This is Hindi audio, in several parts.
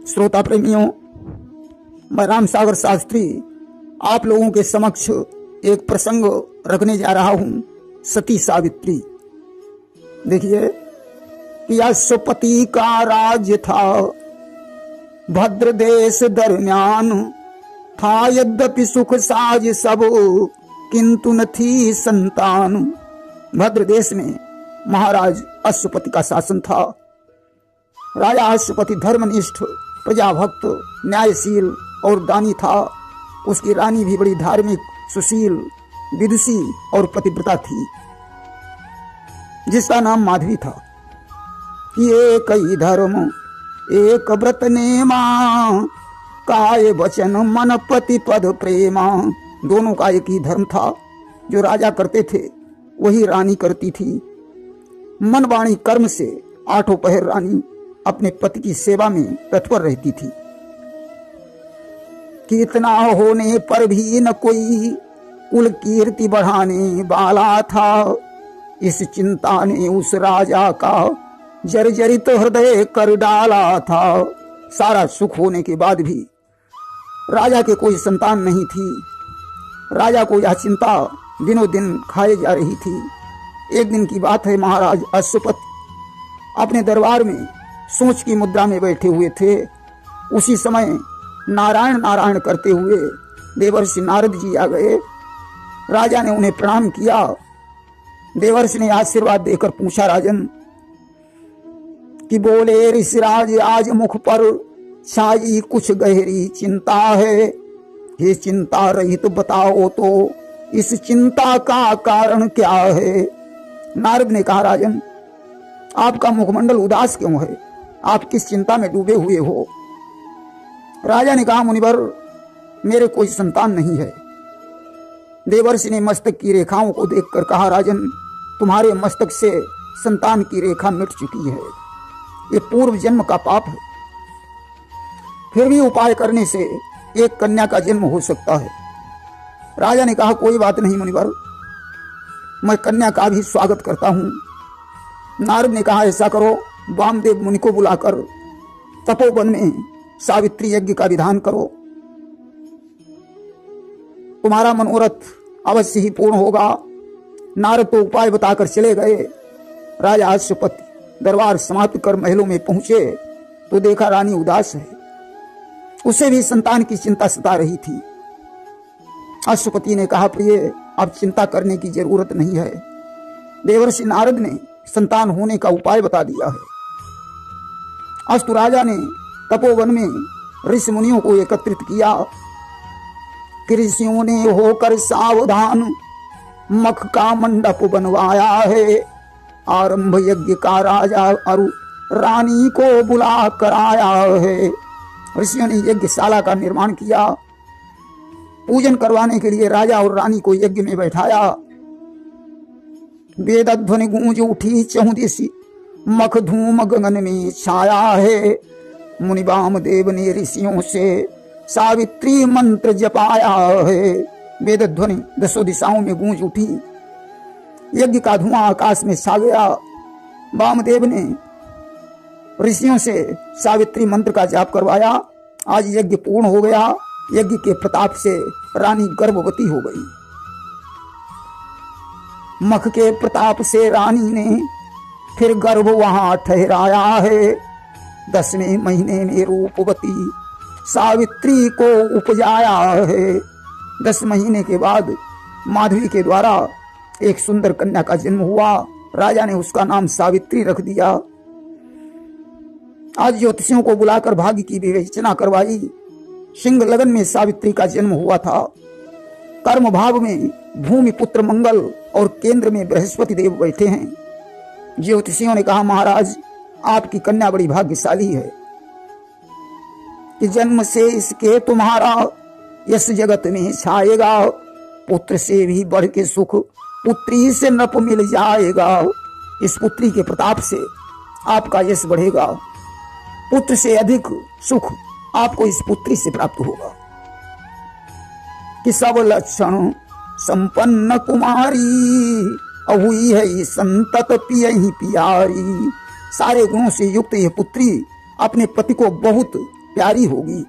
श्रोता प्रेमियों, मैं राम सागर शास्त्री आप लोगों के समक्ष एक प्रसंग रखने जा रहा हूं, सती सावित्री। देखिए कि अश्वपति का राज्य था, भद्र देश दरमियान था, यद्यपि सुख साज सब किंतु न थी संतान। भद्र देश में महाराज अश्वपति का शासन था। राजा अश्वपति धर्मनिष्ठ, प्रजाभक्त, न्यायशील और दानी था। उसकी रानी भी बड़ी धार्मिक, सुशील, विदुषी और पतिव्रता थी, जिसका नाम माधवी था। एक ही धर्म एक व्रत नेमा, काय वचन मन पति पद प्रेमा। दोनों का एक ही धर्म था। जो राजा करते थे वही रानी करती थी। मन वाणी कर्म से आठों पहर रानी अपने पति की सेवा में तत्पर रहती थी। कि इतना होने पर भी न कोई कुल कीर्ति बढ़ाने वाला था। इस चिंता ने उस राजा का जर्जरित हृदय कर डाला था। सारा सुख होने के बाद भी राजा के कोई संतान नहीं थी। राजा को यह चिंता दिनों दिन खाए जा रही थी। एक दिन की बात है, महाराज अश्वपति अपने दरबार में सोच की मुद्रा में बैठे हुए थे। उसी समय नारायण नारायण करते हुए देवर्षि नारद जी आ गए। राजा ने उन्हें प्रणाम किया। देवर्षि ने आशीर्वाद देकर पूछा, राजन कि बोले ऋषिराज, आज मुख पर छाई कुछ गहरी चिंता है। ये चिंता रहित तो बताओ तो इस चिंता का कारण क्या है। नारद ने कहा, राजन आपका मुखमंडल उदास क्यों है? आप किस चिंता में डूबे हुए हो? राजा ने कहा, मुनिवर मेरे कोई संतान नहीं है। देवर्षि ने मस्तक की रेखाओं को देखकर कहा, राजन तुम्हारे मस्तक से संतान की रेखा मिट चुकी है। ये पूर्व जन्म का पाप है। फिर भी उपाय करने से एक कन्या का जन्म हो सकता है। राजा ने कहा, कोई बात नहीं मुनिवर, मैं कन्या का भी स्वागत करता हूं। नारद ने कहा, ऐसा करो, वामदेव मुनि को बुलाकर तपोवन में सावित्री यज्ञ का विधान करो। तुम्हारा मनोरथ अवश्य ही पूर्ण होगा। नारद तो उपाय बताकर चले गए। राजा अश्वपति दरबार समाप्त कर महलों में पहुंचे तो देखा रानी उदास है। उसे भी संतान की चिंता सता रही थी। अश्वपति ने कहा, प्रिय अब चिंता करने की जरूरत नहीं है। देवर्षि नारद ने संतान होने का उपाय बता दिया है। अस्तु राजा ने तपोवन में ऋषि मुनियों को एकत्रित किया। ऋषियों ने होकर सावधान मख का मंडप बनवाया है। आरंभ यज्ञ का राजा और रानी को बुला कर आया है। ऋषियों ने यज्ञशाला का निर्माण किया। पूजन करवाने के लिए राजा और रानी को यज्ञ में बैठाया। वेद ध्वनि गूंज उठी चहुदिशी, मख धूम गगन में छाया है। मुनि वामदेव ने ऋषियों से सावित्री मंत्र जपाया है। वेद ध्वनि दसों दिशाओं में गूंज उठी। यज्ञ का धुआं आकाश में छा गया। वामदेव ने ऋषियों से सावित्री मंत्र का जाप करवाया। आज यज्ञ पूर्ण हो गया। यज्ञ के प्रताप से रानी गर्भवती हो गई। मख के प्रताप से रानी ने फिर गर्भ वहां ठहराया है। 10वें महीने में रूपवती सावित्री को उपजाया है। 10 महीने के बाद माधवी के द्वारा एक सुंदर कन्या का जन्म हुआ। राजा ने उसका नाम सावित्री रख दिया। आज ज्योतिषियों को बुलाकर भाग्य की विवेचना करवाई। सिंह लगन में सावित्री का जन्म हुआ था। कर्म भाव में भूमि पुत्र मंगल और केंद्र में बृहस्पति देव बैठे हैं। ज्योतिषियों ने कहा, महाराज आपकी कन्या बड़ी भाग्यशाली है कि जन्म से इसके तुम्हारा यश जगत में छाएगा। पुत्र से भी बढ़ के सुख पुत्री से नप मिल जाएगा। इस पुत्री के प्रताप से आपका यश बढ़ेगा। पुत्र से अधिक सुख आपको इस पुत्री से प्राप्त होगा। कि सब लक्षण संपन्न कुमारी, अहुई है संतत पियहि पियारी। सारे गुणों से युक्त यह पुत्री अपने पति को बहुत प्यारी होगी।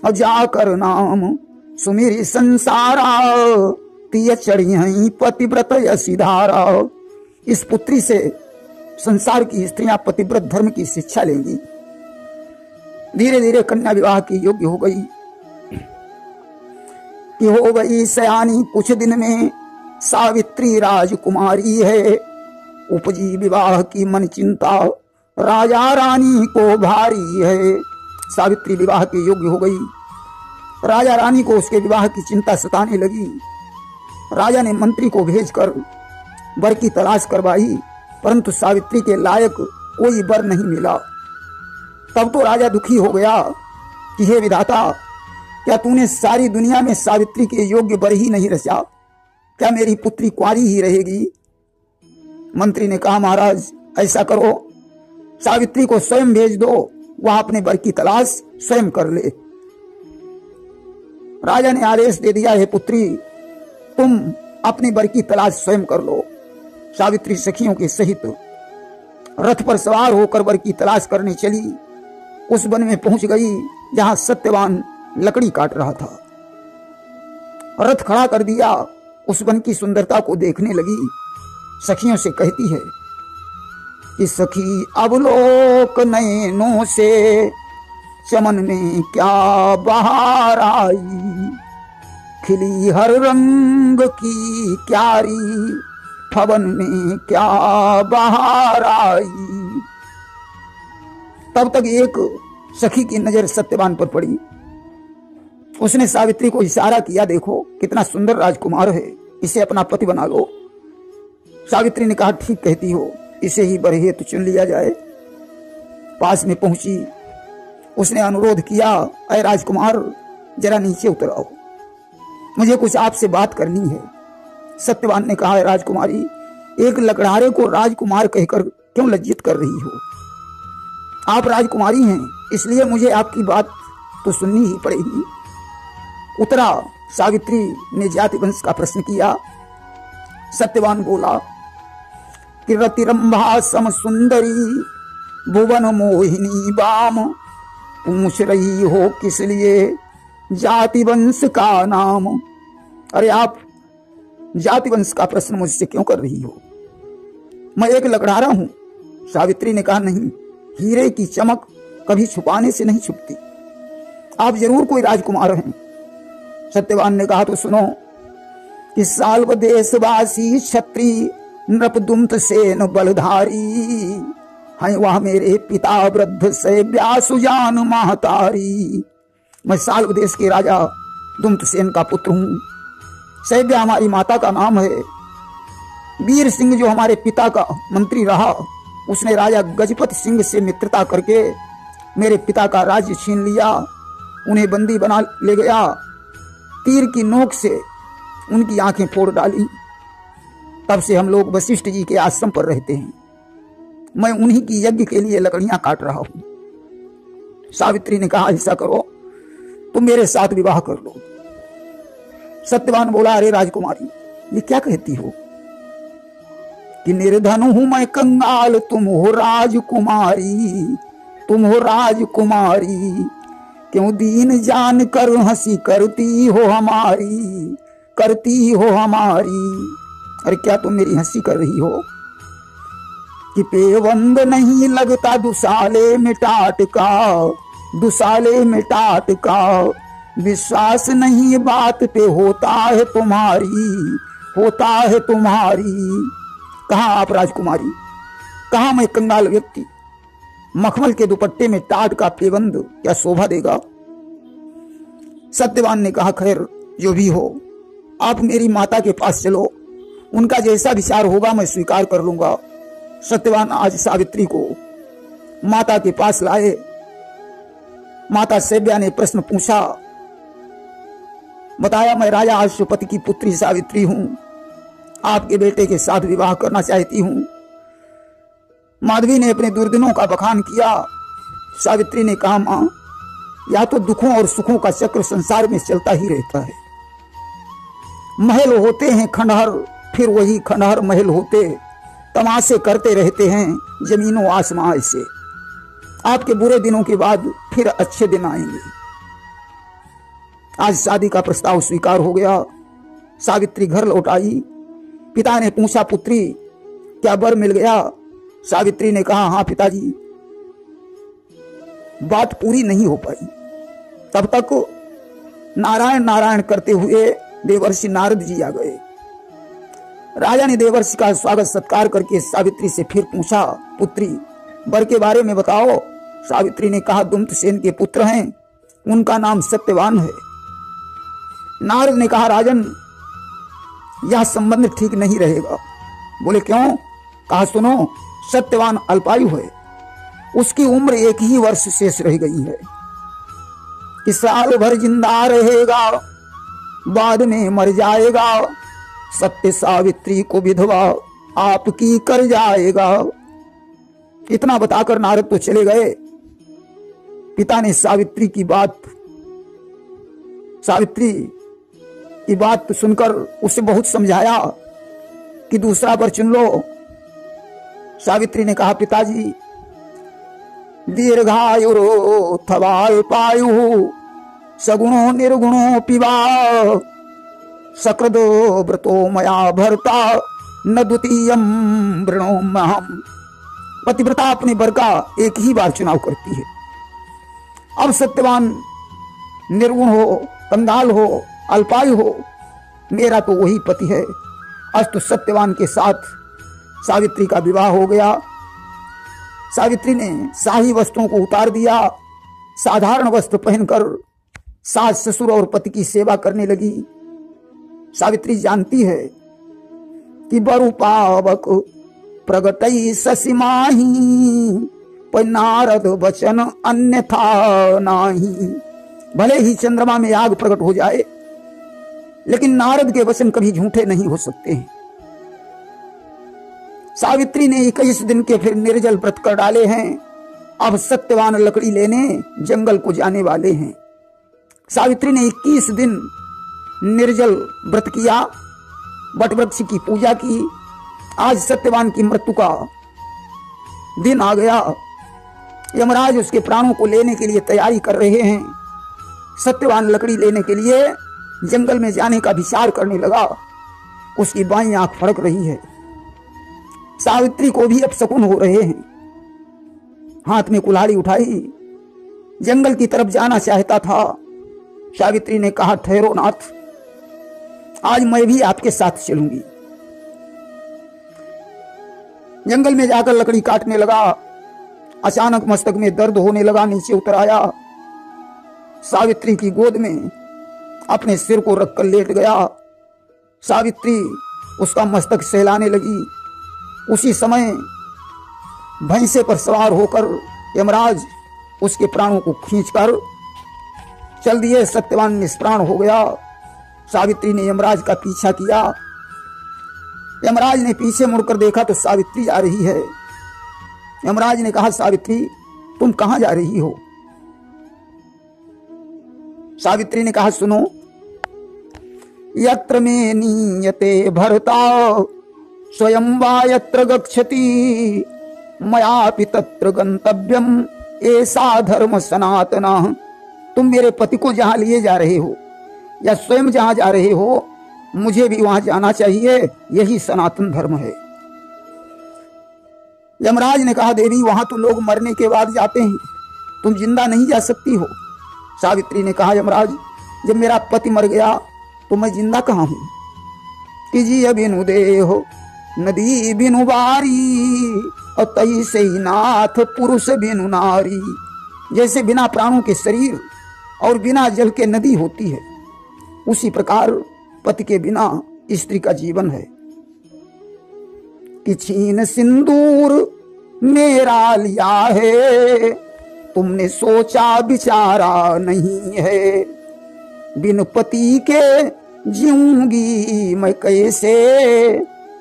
और जाकर नाम सुमेरी संसारा तिय चढ़ी पतिव्रत यशिधारा। इस पुत्री से संसार की स्त्रियां पतिव्रत धर्म की शिक्षा लेंगी। धीरे धीरे कन्या विवाह की योग्य हो गई कि हो गई सयानी। कुछ दिन में सावित्री राजकुमारी है। उपजी विवाह की मन चिंता राजा रानी को भारी है। सावित्री विवाह के योग्य हो गई। राजा रानी को उसके विवाह की चिंता सताने लगी। राजा ने मंत्री को भेजकर वर की तलाश करवाई, परंतु सावित्री के लायक कोई वर नहीं मिला। तब तो राजा दुखी हो गया कि हे विधाता, क्या तूने सारी दुनिया में सावित्री के योग्य वर ही नहीं रचा? क्या मेरी पुत्री कुंवारी ही रहेगी? मंत्री ने कहा, महाराज ऐसा करो, सावित्री को स्वयं भेज दो, वह अपने वर की तलाश स्वयं कर ले। राजा ने आदेश दे दिया, हे पुत्री, तुम अपने वर की तलाश स्वयं कर लो। सावित्री सखियों के सहित रथ पर सवार होकर वर की तलाश करने चली। उस वन में पहुंच गई जहां सत्यवान लकड़ी काट रहा था। रथ खड़ा कर दिया, उस वन की सुंदरता को देखने लगी। सखियों से कहती है कि सखी अवलोक नयनों से चमन में क्या बहार आई। खिली हर रंग की क्यारी फवन में क्या बहार आई। तब तक एक सखी की नजर सत्यवान पर पड़ी। उसने सावित्री को इशारा किया, देखो कितना सुंदर राजकुमार है, इसे अपना पति बना लो। सावित्री ने कहा, ठीक कहती हो, इसे ही वर हेतु चुन लिया जाए। पास में पहुंची, उसने अनुरोध किया, अय राजकुमार जरा नीचे उतर आओ, मुझे कुछ आपसे बात करनी है। सत्यवान ने कहा, राजकुमारी, एक लकड़हारे को राजकुमार कहकर क्यों लज्जित कर रही हो? आप राजकुमारी हैं, इसलिए मुझे आपकी बात तो सुननी ही पड़ेगी। उतरा। सावित्री ने जाति वंश का प्रश्न किया। सत्यवान बोला कि रतिरंभा सम सुंदरी भुवन मोहिनी बाम। पूछ रही हो किस लिए जाति वंश का नाम? अरे आप जाति वंश का प्रश्न मुझसे क्यों कर रही हो? मैं एक लकड़हारा हूं। सावित्री ने कहा, नहीं, हीरे की चमक कभी छुपाने से नहीं छुपती। आप जरूर कोई राजकुमार हैं। सत्यवान ने कहा, तो सुनो कि साल्व देशवासी क्षत्रिय नृपदुम्त सेन बलधारी हैं, वह मेरे पिता वृद्ध से व्यासुजान महतारी। मैं साल्व देश के राजा दुम्त सेन का पुत्र हूँ। सैव्या हमारी माता का नाम है। वीर सिंह जो हमारे पिता का मंत्री रहा, उसने राजा गजपति सिंह से मित्रता करके मेरे पिता का राज्य छीन लिया, उन्हें बंदी बना ले गया, तीर की नोक से उनकी आंखें फोड़ डाली। तब से हम लोग वशिष्ठ जी के आश्रम पर रहते हैं। मैं उन्हीं की यज्ञ के लिए लकड़ियां काट रहा हूं। सावित्री ने कहा, ऐसा करो, तुम मेरे साथ विवाह कर लो। सत्यवान बोला, अरे राजकुमारी, ये क्या कहती हो कि निर्धन हूं मैं कंगाल, तुम हो राजकुमारी, तुम हो राजकुमारी। क्यों दीन जान कर हंसी करती हो हमारी, करती हो हमारी। अरे क्या तुम मेरी हंसी कर रही हो कि पेवंद नहीं लगता दुसाले में टाट का, दुसाले में टाट का। विश्वास नहीं बात पे होता है तुम्हारी, होता है तुम्हारी। कहाँ आप राजकुमारी, कहाँ मैं कंगाल व्यक्ति? मखमल के दुपट्टे में टाट का पेबंद क्या शोभा देगा? सत्यवान ने कहा, खैर जो भी हो, आप मेरी माता के पास चलो, उनका जैसा विचार होगा मैं स्वीकार कर लूंगा। सत्यवान आज सावित्री को माता के पास लाए। माता सैव्या ने प्रश्न पूछा, बताया, मैं राजा अश्वपति की पुत्री सावित्री हूं, आपके बेटे के साथ विवाह करना चाहती हूं। माधवी ने अपने दुर्दिनों का बखान किया। सावित्री ने कहा, मां, या तो दुखों और सुखों का चक्र संसार में चलता ही रहता है। महल होते हैं खंडहर, फिर वही खंडहर महल होते, तमाशे करते रहते हैं जमीनों आसमां से। आपके बुरे दिनों के बाद फिर अच्छे दिन आएंगे। आज शादी का प्रस्ताव स्वीकार हो गया। सावित्री घर लौट आई। पिता ने पूछा, पुत्री क्या वर मिल गया? सावित्री ने कहा, हाँ पिताजी। बात पूरी नहीं हो पाई, तब तक नारायण नारायण करते हुए देवर्षि नारद जी आ गए। राजा ने देवर्षि का स्वागत सत्कार करके सावित्री से फिर पूछा, पुत्री वर के बारे में बताओ। सावित्री ने कहा, दुम्तसेन के पुत्र हैं, उनका नाम सत्यवान है। नारद ने कहा, राजन यह संबंध ठीक नहीं रहेगा। बोले क्यों? कहा, सुनो, सत्यवान अल्पायु है, उसकी उम्र 1 ही वर्ष शेष रह गई है। कि साल भर जिंदा रहेगा, बाद में मर जाएगा। सत्य सावित्री को विधवा आपकी कर जाएगा। इतना बताकर नारद तो चले गए। पिता ने सावित्री की बात सुनकर उसे बहुत समझाया कि दूसरा वर चुन लो। सावित्री ने कहा, पिताजी दीर्घायुरोऽथवाल्पायुः सगुणो निर्गुणो पिबा सकृदो व्रतो मया भर्ता न द्वितीयं वृणोम्यहम्। पतिव्रता अपने वर का एक ही बार चुनाव करती है। अब सत्यवान निर्गुण हो, कंगाल हो, अल्पायु हो, मेरा तो वही पति है। अस्तु सत्यवान के साथ सावित्री का विवाह हो गया। सावित्री ने शाही वस्त्रों को उतार दिया, साधारण वस्त्र पहनकर सास ससुर और पति की सेवा करने लगी। सावित्री जानती है कि बरु पावक प्रगटई ससिमाही, पर नारद वचन अन्यथा नाही। भले ही चंद्रमा में आग प्रकट हो जाए, लेकिन नारद के वचन कभी झूठे नहीं हो सकते हैं। सावित्री ने 21 दिन के फिर निर्जल व्रत कर डाले हैं। अब सत्यवान लकड़ी लेने जंगल को जाने वाले हैं। सावित्री ने 21 दिन निर्जल व्रत किया, वट वृक्ष की पूजा की। आज सत्यवान की मृत्यु का दिन आ गया। यमराज उसके प्राणों को लेने के लिए तैयारी कर रहे हैं। सत्यवान लकड़ी लेने के लिए जंगल में जाने का विचार करने लगा। उसकी बाईं आंख फड़क रही है। सावित्री को भी अपशकुन हो रहे हैं। हाथ में कुल्हाड़ी उठाई, जंगल की तरफ जाना चाहता था। सावित्री ने कहा, ठहरो नाथ, आज मैं भी आपके साथ चलूंगी। जंगल में जाकर लकड़ी काटने लगा। अचानक मस्तक में दर्द होने लगा, नीचे उतर आया। सावित्री की गोद में अपने सिर को रखकर लेट गया। सावित्री उसका मस्तक सहलाने लगी। उसी समय भैंसे पर सवार होकर यमराज उसके प्राणों को खींचकर चल दिए। सत्यवान निष्प्राण हो गया। सावित्री ने यमराज का पीछा किया। यमराज ने पीछे मुड़कर देखा तो सावित्री आ रही है। यमराज ने कहा, सावित्री तुम कहां जा रही हो? सावित्री ने कहा, सुनो, यत्र में नीयते भरता स्वयं वा यत्र गच्छति मयापि तत्र गंतव्यम ऐसा धर्म सनातना। तुम मेरे पति को जहां लिए जा रहे हो या स्वयं जहां जा रहे हो, मुझे भी वहां जाना चाहिए। यही सनातन धर्म है। यमराज ने कहा, देवी वहां तो लोग मरने के बाद जाते हैं, तुम जिंदा नहीं जा सकती हो। सावित्री ने कहा, यमराज जब मेरा पति मर गया तो मैं जिंदा कहाँ हूं? कीजिए बिनु देहो नदी बिनु बारी, और तई से ही नाथ पुरुष बिनु नारी। जैसे बिना प्राणों के शरीर और बिना जल के नदी होती है, उसी प्रकार पति के बिना स्त्री का जीवन है। कि छीन सिंदूर मेरा लिया है, तुमने सोचा विचारा नहीं है। बिन पति के जीऊंगी मैं कैसे,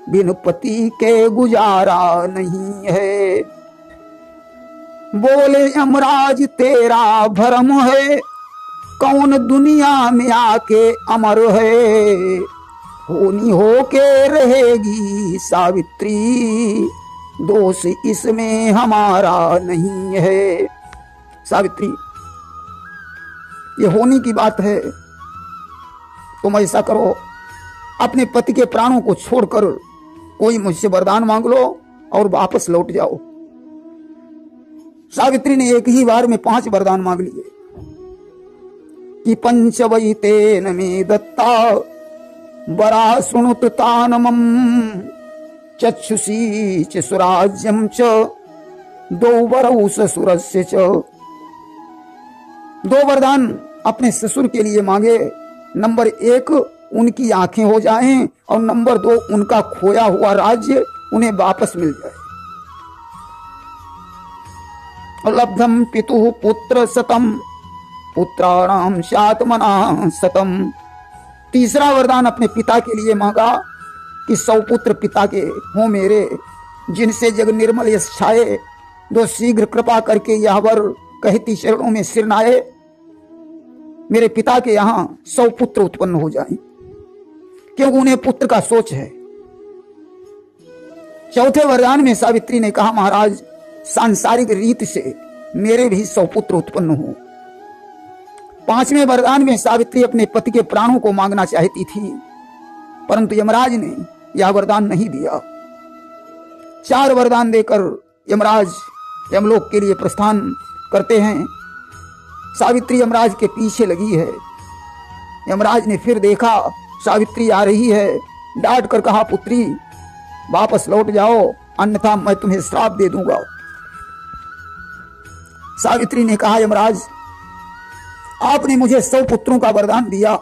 बिन पति के गुजारा नहीं है। बोले यमराज तेरा भरम है, कौन दुनिया में आके अमर है। होनी होके रहेगी सावित्री, दोष इसमें हमारा नहीं है। सावित्री, ये होने की बात है, तुम ऐसा करो, अपने पति के प्राणों को छोड़कर कोई मुझसे वरदान मांग लो और वापस लौट जाओ। सावित्री ने एक ही बार में 5 वरदान मांग लिए कि पंच वै तेन मे दत्ता वरा सुनुत तानमम चक्षुषी च सुराज्यम च 2 वरौ ससुरस्य च। 2 वरदान अपने ससुर के लिए मांगे। नंबर 1 उनकी आंखें हो जाएं और नंबर 2 उनका खोया हुआ राज्य उन्हें वापस मिल जाए। लब्धम पितुः पुत्र सतम पुत्राणाम शातमना सतम। तीसरा वरदान अपने पिता के लिए मांगा कि 100 पुत्र पिता के हों मेरे, जिनसे जग निर्मल यश छाए। 2 शीघ्र कृपा करके यह वर कहती चरणों में सिर नाए, मेरे पिता के यहां 100 पुत्र उत्पन्न हो जाएं, क्योंकि उन्हें पुत्र का सोच है। चौथे वरदान में सावित्री ने कहा, महाराज सांसारिक रीत से मेरे भी 100 पुत्र उत्पन्न हो। 5वें वरदान में सावित्री अपने पति के प्राणों को मांगना चाहती थी, परंतु यमराज ने यह वरदान नहीं दिया। 4 वरदान देकर यमराज यमलोक के लिए प्रस्थान करते हैं। सावित्री यमराज के पीछे लगी है। यमराज ने फिर देखा सावित्री आ रही है, डांट कर कहा, पुत्री वापस लौट जाओ, अन्यथा मैं तुम्हें श्राप दे दूंगा। सावित्री ने कहा, यमराज आपने मुझे 100 पुत्रों का वरदान दिया,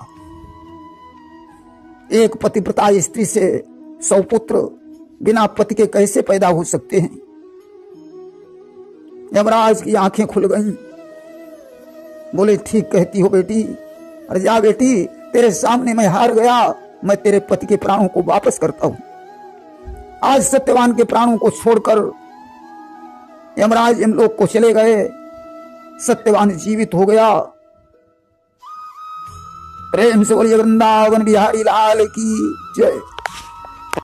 एक पतिव्रता स्त्री से 100 पुत्र बिना पति के कैसे पैदा हो सकते हैं। यमराज की आंखें खुल गईं, बोले, ठीक कहती हो बेटी, अरे जा बेटी, तेरे सामने मैं हार गया, मैं तेरे पति के प्राणों को वापस करता हूं। आज सत्यवान के प्राणों को छोड़कर यमराज यमलोक को चले गए। सत्यवान जीवित हो गया। प्रेम से बोलिए वृंदावन बिहारी लाल की जय।